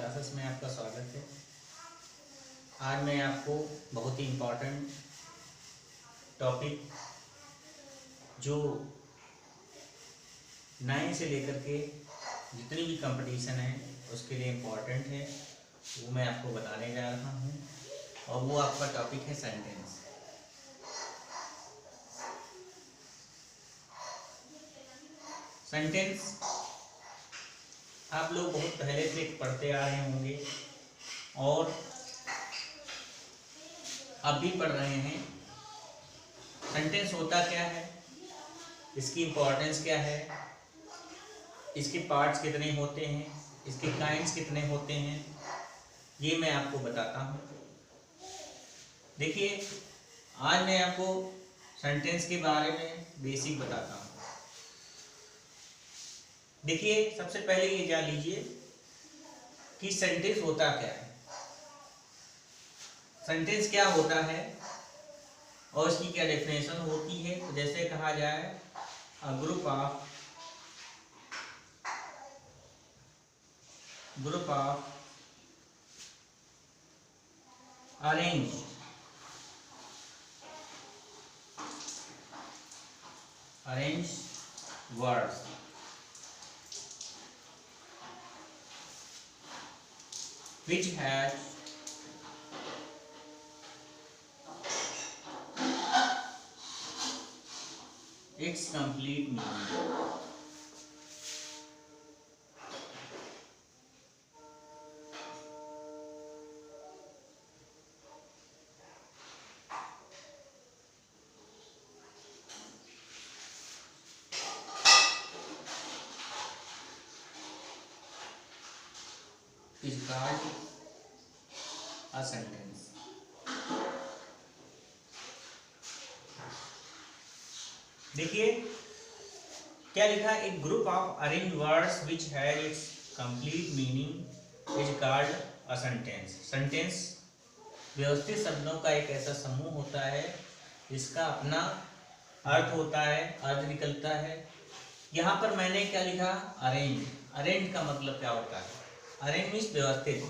Classes में आपका स्वागत है। आज मैं आपको बहुत ही इम्पोर्टेंट टॉपिक जो 9 से लेकर के जितनी भी कंपटीशन है उसके लिए इम्पोर्टेंट है वो मैं आपको बताने जा रहा हूँ और वो आपका टॉपिक है सेंटेंस। सेंटेंस आप लोग बहुत पहले से पढ़ते आ रहे होंगे और अब भी पढ़ रहे हैं। सेंटेंस होता क्या है, इसकी इम्पोर्टेंस क्या है, इसके पार्ट्स कितने होते हैं, इसके काइंड्स कितने होते हैं, ये मैं आपको बताता हूँ। देखिए, आज मैं आपको सेंटेंस के बारे में बेसिक बताता हूँ। देखिए, सबसे पहले ये जान लीजिए कि सेंटेंस होता क्या है। सेंटेंस क्या होता है और इसकी क्या डेफिनेशन होती है। तो जैसे कहा जाए a group of arrange words which has its complete meaning. Is called a sentence. देखिए क्या लिखा है, एक group of arrange words which have it's complete meaning is called a sentence. Sentence व्यवस्थित शब्दों का एक ऐसा समूह होता है जिसका अपना अर्थ होता है, अर्थ निकलता है। यहाँ पर मैंने क्या लिखा, अरेंज। अरेंज का मतलब क्या होता है, अरेंज मीन्स व्यवस्थित।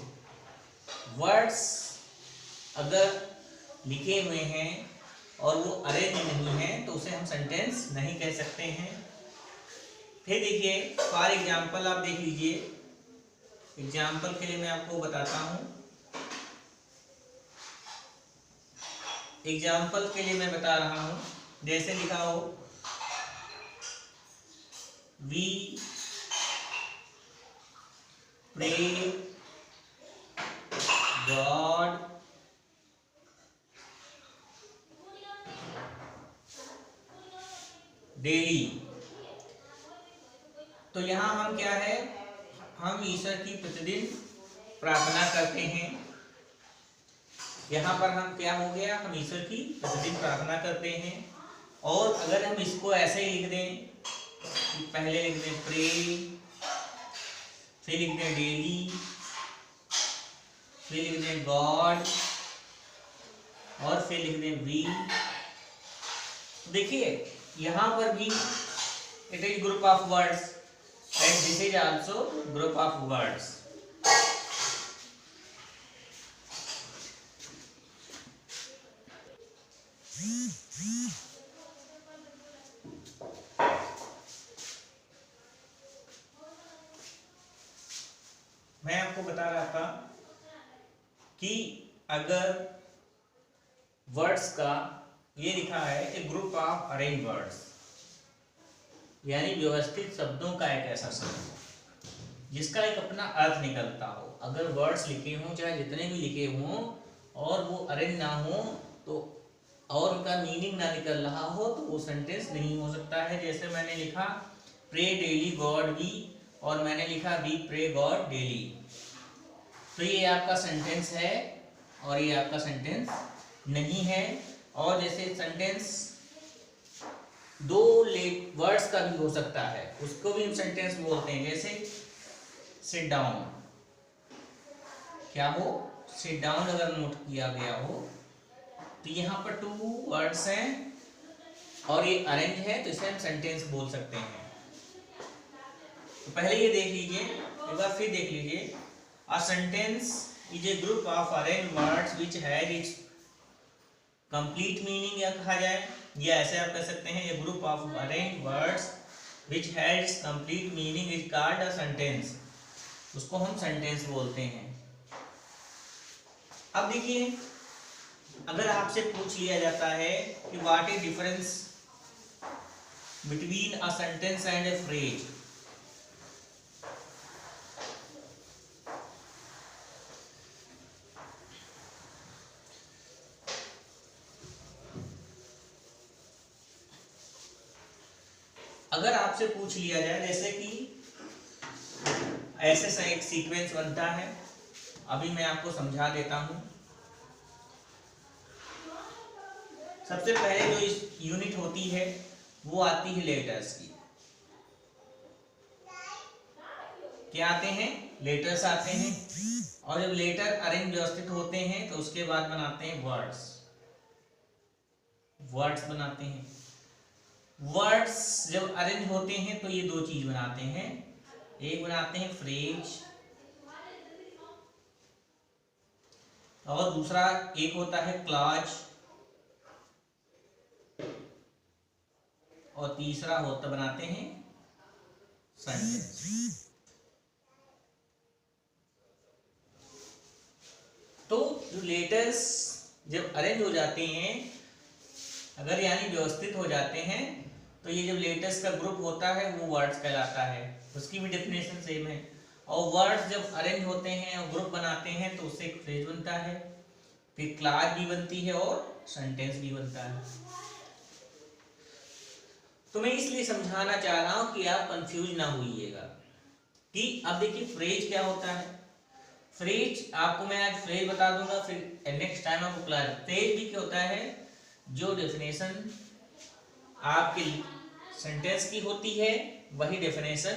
वर्ड्स अगर लिखे हुए हैं और वो अरेंज नहीं है तो उसे हम सेंटेंस नहीं कह सकते हैं। फिर देखिए, फॉर एग्जाम्पल आप देख लीजिए। एग्जाम्पल के लिए मैं आपको बताता हूँ। एग्जाम्पल के लिए मैं बता रहा हूँ, जैसे लिखा हो वी प्रे गॉड डेली। तो यहाँ हम क्या है, हम ईश्वर की प्रतिदिन प्रार्थना करते हैं। यहाँ पर हम क्या हो गया, हम ईश्वर की प्रतिदिन प्रार्थना करते हैं। और अगर हम इसको ऐसे ही लिख दें, पहले लिख दें प्रे, फिर लिख दें डेली, फिर लिख दें गॉड और फिर लिख दें वी। देखिए यहाँ पर भी it is group of words and this is also group of words. मैं आपको बता रहा था कि अगर वर्ड्स का ये लिखा है कि ग्रुप ऑफ अरेंज वर्ड्स, यानी व्यवस्थित शब्दों का एक ऐसा समूह जिसका एक अपना अर्थ निकलता हो। अगर वर्ड्स लिखे हों, चाहे जितने भी लिखे हों, और वो अरेंज ना हो तो और उनका मीनिंग ना निकल रहा हो तो वो सेंटेंस नहीं हो सकता है। जैसे मैंने लिखा प्रे डेली गॉड वी और मैंने लिखा वी प्रे गॉड डेली, तो ये आपका सेंटेंस है और ये आपका सेंटेंस नहीं है। और जैसे सेंटेंस दो वर्ड्स का भी हो सकता है, उसको भी हम सेंटेंस बोलते हैं। जैसे सिट डाउन, क्या हो, सिट डाउन अगर नोट किया गया हो तो यहाँ पर 2 वर्ड्स हैं और ये अरेंज है तो इसे हम सेंटेंस बोल सकते हैं। तो पहले ये देख लीजिए, एक बार फिर देख लीजिए। A sentence is a group of arranged words which had its complete meaning, या कहा जाए, या ऐसे आप कह सकते हैं, a group of arranged words which had its complete meaning is called a sentence. उसको हम सेंटेंस बोलते हैं। अब देखिए, अगर आपसे पूछ लिया जाता है कि what is difference between a sentence and A phrase, अगर आपसे पूछ लिया जाए, जैसे कि ऐसे एक सीक्वेंस बनता है, अभी मैं आपको समझा देता हूं। सबसे पहले जो इस यूनिट होती है वो आती है लेटर्स की। क्या आते हैं? लेटर्स आते हैं। और जब लेटर अरेंज व्यवस्थित होते हैं तो उसके बाद बनाते हैं वर्ड्स। वर्ड्स बनाते हैं। वर्ड्स जब अरेंज होते हैं तो ये दो चीज बनाते हैं, एक बनाते हैं फ्रेज और दूसरा एक होता है क्लॉज और तीसरा होता बनाते हैं सेंटेंस। तो जो लेटर्स जब अरेंज हो जाते हैं, अगर यानी व्यवस्थित हो जाते हैं, तो ये जब लेटर्स का ग्रुप होता है वो वर्ड्स कहलाता है। उसकी भी डेफिनेशन सेम है। और वर्ड्स जब अरेंज होते हैं और ग्रुप बनाते हैं तो उससे एक फ्रेज बनता है, फिर क्लॉज भी बनती है और सेंटेंस भी बनता है। तो मैं इसलिए समझाना चाह रहा हूं कि आप कंफ्यूज ना होइएगा कि अब देखिए फ्रेज क्या होता है। फ्रेज आपको मैं आज फ्रेज बता दूंगा, फिर नेक्स्ट टाइम आपको क्लॉज। फ्रेज भी क्या होता है? जो डेफिनेशन आपके सेंटेंस की होती है वही डेफिनेशन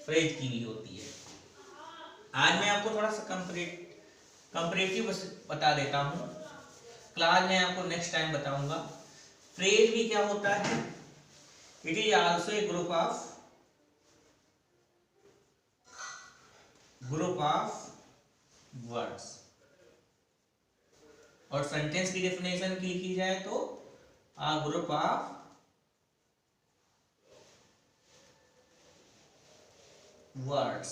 फ्रेज की भी होती है। आज मैं आपको थोड़ा सा कंपैरेटिव बता देता हूं, क्लॉज मैं आपको नेक्स्ट टाइम बताऊंगा। फ्रेज भी क्या होता है? It is also a group of words. और सेंटेंस की डेफिनेशन की लिखी जाए तो आ ग्रुप ऑफ वर्ड्स।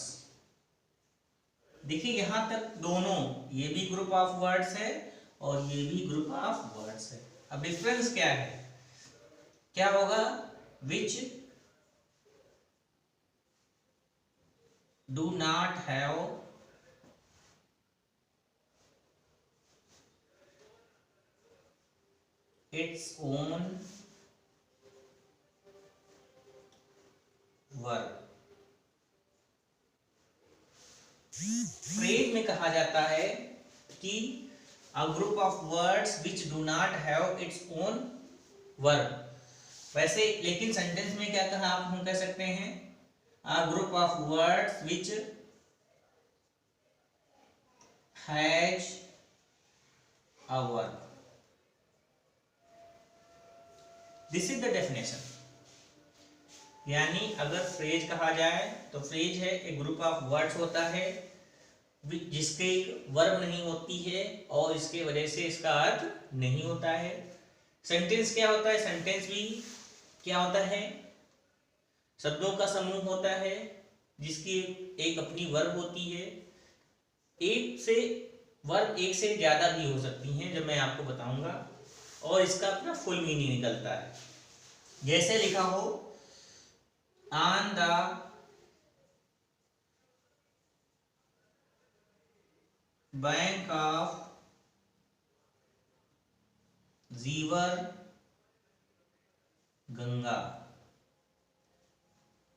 देखिए यहां तक दोनों, ये भी ग्रुप ऑफ वर्ड्स है और ये भी ग्रुप ऑफ वर्ड्स है। अब डिफरेंस क्या है? क्या होगा? Which do not have its own verb। Phrase में कहा जाता है कि a group of words which do not have its own verb। वैसे लेकिन सेंटेंस में क्या कहा, आप हम कह सकते हैं a group of words which has a verb। This is the definition. यानी अगर फ्रेज कहा जाए तो फ्रेज है एक ग्रुप ऑफ वर्ड्स होता है जिसके वर्ब नहीं होती है और इसके वजह से इसका अर्थ नहीं होता है। सेंटेंस क्या होता है? सेंटेंस भी क्या होता है? शब्दों का समूह होता है जिसकी एक अपनी वर्ब होती है। एक से वर्ब एक से ज्यादा भी हो सकती हैं, जब मैं आपको बताऊंगा, और इसका अपना फुल मीनिंग निकलता है। जैसे लिखा हो on the bank of river Ganga.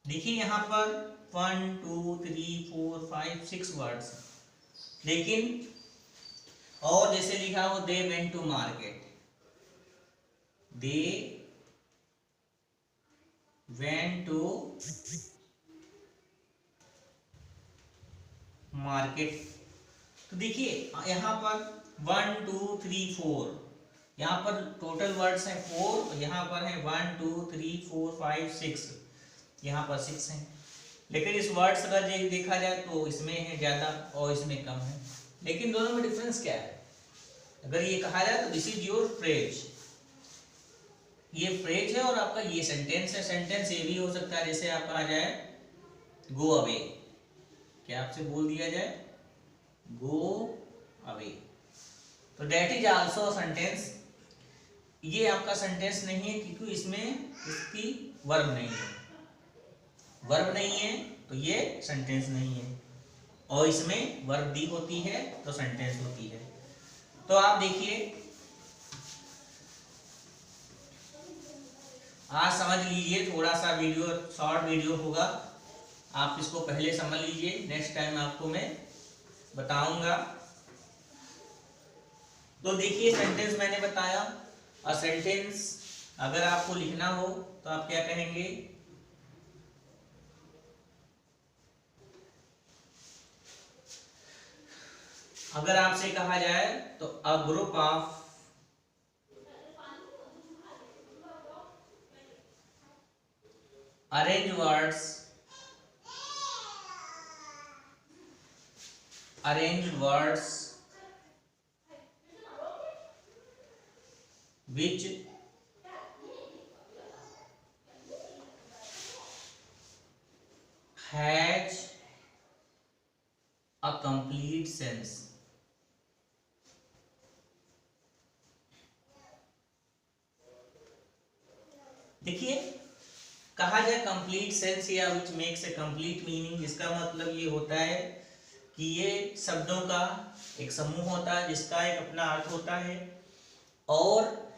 देखिए यहां पर 1 2 3 4 5 6 वर्ड्स, लेकिन और जैसे लिखा हो they went to market, they went to market. तो देखिए यहां पर 1 2 3 4, यहां पर टोटल वर्ड्स हैं 4, यहां पर है 1 2 3 4 5 6, यहां पर 6 हैं। लेकिन इस वर्ड्स का जो देखा जाए तो इसमें है ज़्यादा और इसमें कम है, लेकिन दोनों में डिफरेंस क्या है? अगर ये कहा जाए तो दिस इज योर फ्रेज, ये फ्रेज है और आपका ये सेंटेंस है। सेंटेंस ये भी हो सकता है, जैसे आप कहा जाए गो अवे, क्या आपसे बोल दिया जाए गो अवे, तो डेट इज आल्सो सेंटेंस। ये आपका सेंटेंस नहीं है क्योंकि इसमें इसकी वर्ब नहीं है, वर्ब नहीं है तो ये सेंटेंस नहीं है, और इसमें वर्ब दी होती है तो सेंटेंस होती है। तो आप देखिए, आज समझ लीजिए, थोड़ा सा वीडियो शॉर्ट वीडियो होगा, आप इसको पहले समझ लीजिए, नेक्स्ट टाइम आपको मैं बताऊंगा। तो देखिए सेंटेंस मैंने बताया, अ सेंटेंस अगर आपको लिखना हो तो आप क्या कहेंगे? अगर आपसे कहा जाए तो a group of arrange words, arranged words which has a complete sense। देखिए, कहा जाए कंप्लीट सेंस या which makes a complete meaning, इसका मतलब ये होता है कि ये शब्दों का एक समूह होता है जिसका एक अपना अर्थ होता है, और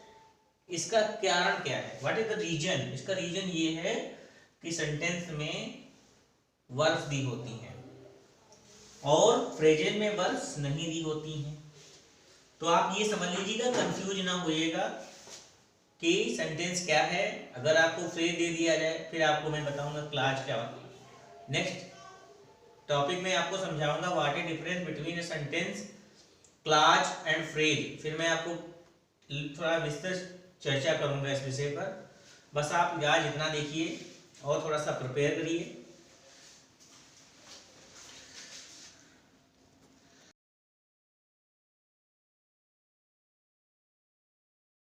इसका कारण क्या है, व्हाट इज द रीजन? इसका रीजन ये है कि सेंटेंस में वर्ब्स दी होती हैं और फ्रेजेज में वर्ब्स नहीं दी होती हैं। तो आप ये समझ लीजिएगा, कंफ्यूज ना होइएगा कि सेंटेंस क्या है। अगर आपको फ्रेज दे दिया जाए, फिर आपको मैं बताऊंगा क्लाज क्या होता है। नेक्स्ट टॉपिक में आपको समझाऊंगा what is difference between a sentence, clause and phrase. फिर मैं आपको थोड़ा विस्तृत चर्चा करूंगा इस विषय पर। बस आप आज इतना देखिए और थोड़ा सा प्रिपेयर करिए।